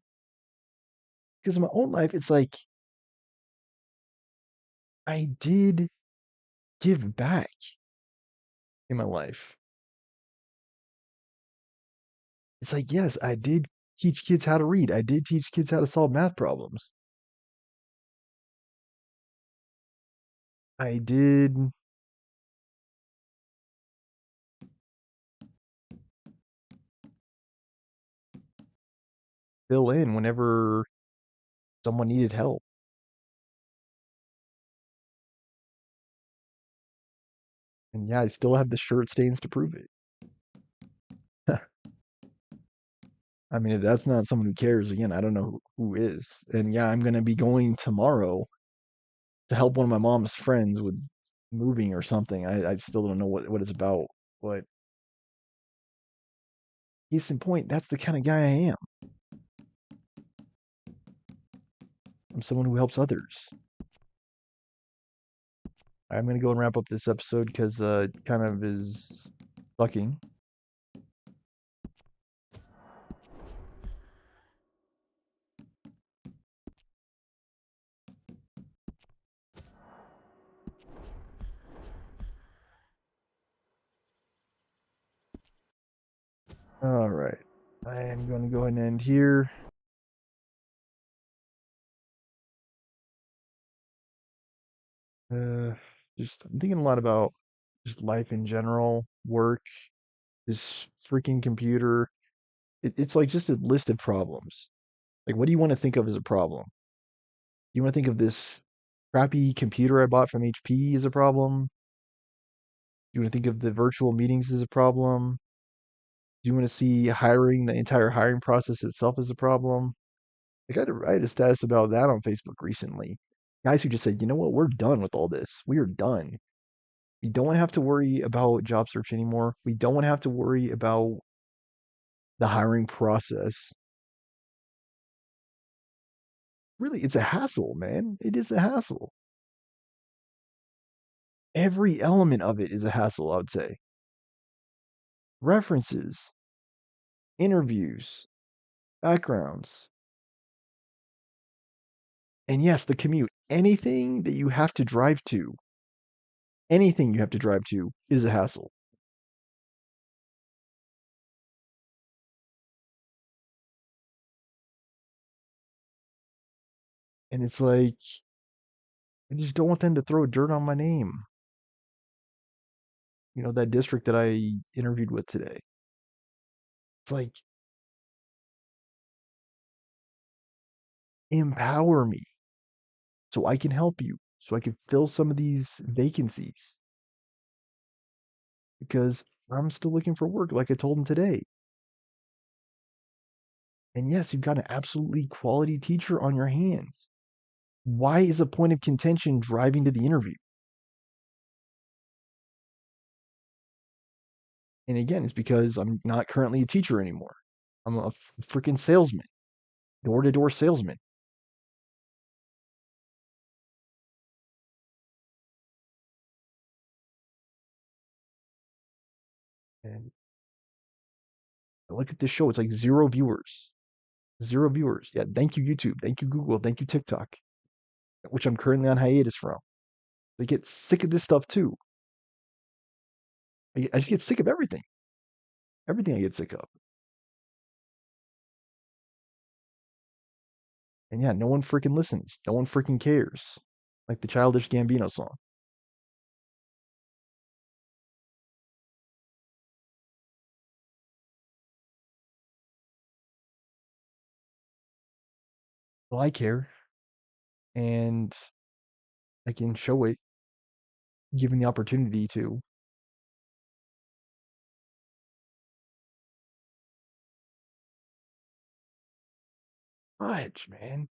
because in my own life it's like I did give back in my life. It's like yes, I did teach kids how to read. I did teach kids how to solve math problems. I did fill in whenever someone needed help. And yeah, I still have the shirt stains to prove it. I mean, if that's not someone who cares, again, I don't know who is. And yeah, I'm gonna be going tomorrow to help one of my mom's friends with moving or something. I still don't know what it's about, but case in point, that's the kind of guy I am. I'm someone who helps others. I'm gonna go and wrap up this episode because it kind of is sucking. All right, I am going to go ahead and end here. Just I'm thinking a lot about just life in general, work, this freaking computer. It's like just a list of problems. Like, what do you want to think of as a problem? You want to think of this crappy computer I bought from HP as a problem? You want to think of the virtual meetings as a problem? Do you want to see hiring, the entire hiring process itself as a problem? Like, I had a status about that on Facebook recently. Guys who just said, you know what, we're done with all this. We are done. We don't have to worry about job search anymore. We don't have to worry about the hiring process. Really, it's a hassle, man. It is a hassle. Every element of it is a hassle, I would say. References, interviews, backgrounds. And yes, the commute. Anything that you have to drive to, anything you have to drive to is a hassle. And it's like, I just don't want them to throw dirt on my name. You know, that district that I interviewed with today. It's like, empower me so I can help you, so I can fill some of these vacancies. Because I'm still looking for work, like I told him today. And yes, you've got an absolutely quality teacher on your hands. Why is a point of contention driving to the interview? And again, it's because I'm not currently a teacher anymore. I'm a freaking salesman, door-to-door salesman. And I look at this show, it's like 0 viewers. 0 viewers. Yeah, thank you, YouTube. Thank you, Google. Thank you, TikTok, which I'm currently on hiatus from. I get sick of this stuff too. I just get sick of everything. Everything I get sick of. And yeah, no one freaking listens. No one freaking cares. Like the Childish Gambino song. Well, I care. And I can show it given the opportunity to. Fudge, man.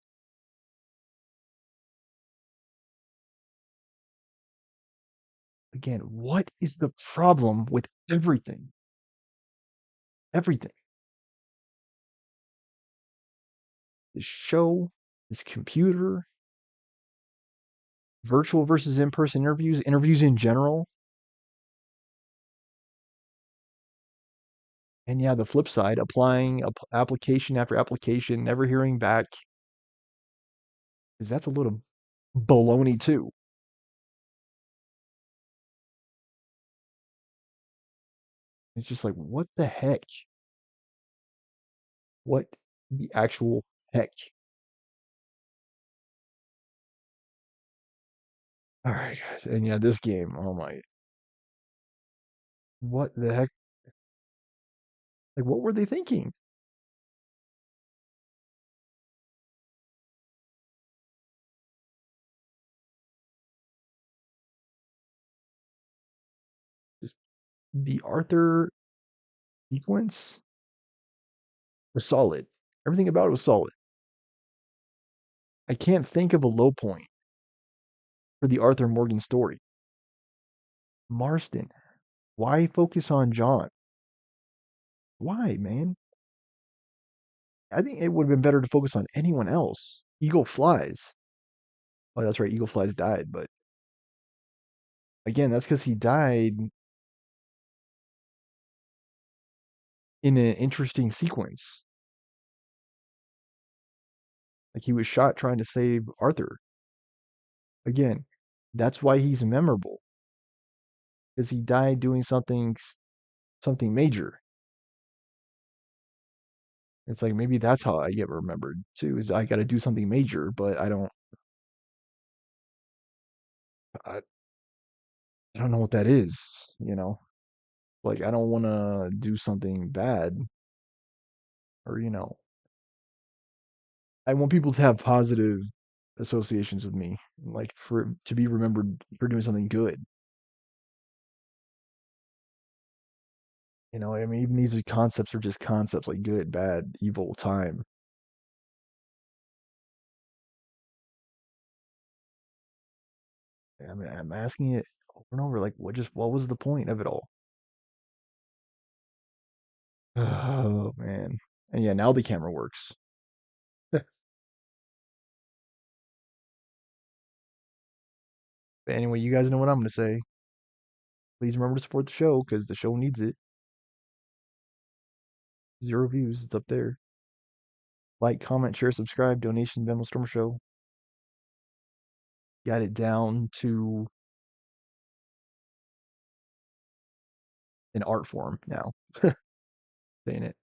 Again, what is the problem with everything? Everything. This show, this computer, virtual versus in-person interviews, interviews in general. And yeah, the flip side, applying application after application, never hearing back. Because that's a little baloney too. It's just like, what the heck? What the actual heck? All right, guys. And yeah, this game, oh my. What the heck? Like, what were they thinking? Just the Arthur sequence was solid. Everything about it was solid. I can't think of a low point for the Arthur Morgan story. Marston, why focus on John? Why, man? I think it would have been better to focus on anyone else. Eagle Flies. Oh, that's right. Eagle Flies died, but again, that's because he died in an interesting sequence. Like he was shot trying to save Arthur. Again, that's why he's memorable. Because he died doing something major. It's like maybe that's how I get remembered too. Is I got to do something major, but I don't know what that is. Like I don't want to do something bad, or I want people to have positive associations with me, like to be remembered for doing something good. I mean, even these concepts are just concepts, like good, bad, evil, time. I mean, I'm asking it over and over, like, what was the point of it all? Oh man, and yeah, now the camera works. But anyway, you guys know what I'm gonna say. Please remember to support the show because the show needs it. 0 views, it's up there. Like, comment, share, subscribe, donation, Venmo Stormer Show. Got it down to an art form now. Saying it.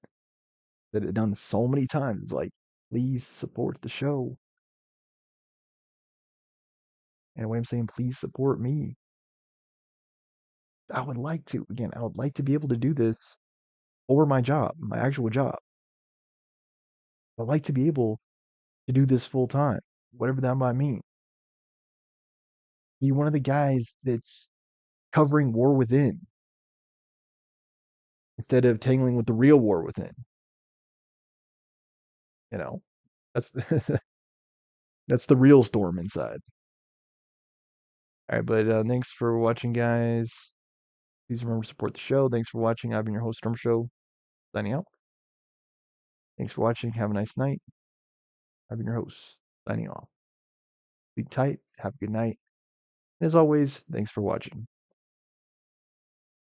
Said it done so many times. Like, please support the show. And what I'm saying, please support me. I would like to, again, I would like to be able to do this over my job, my actual job. I'd like to be able to do this full time, whatever that might mean. Be one of the guys that's covering War Within instead of tangling with the real War Within. That's that's the real storm inside. All right, but thanks for watching, guys. Please remember to support the show. Thanks for watching. I've been your host, Storm Show, signing out. Thanks for watching. Have a nice night. I've been your host, signing off. Sleep tight. Have a good night. As always, thanks for watching.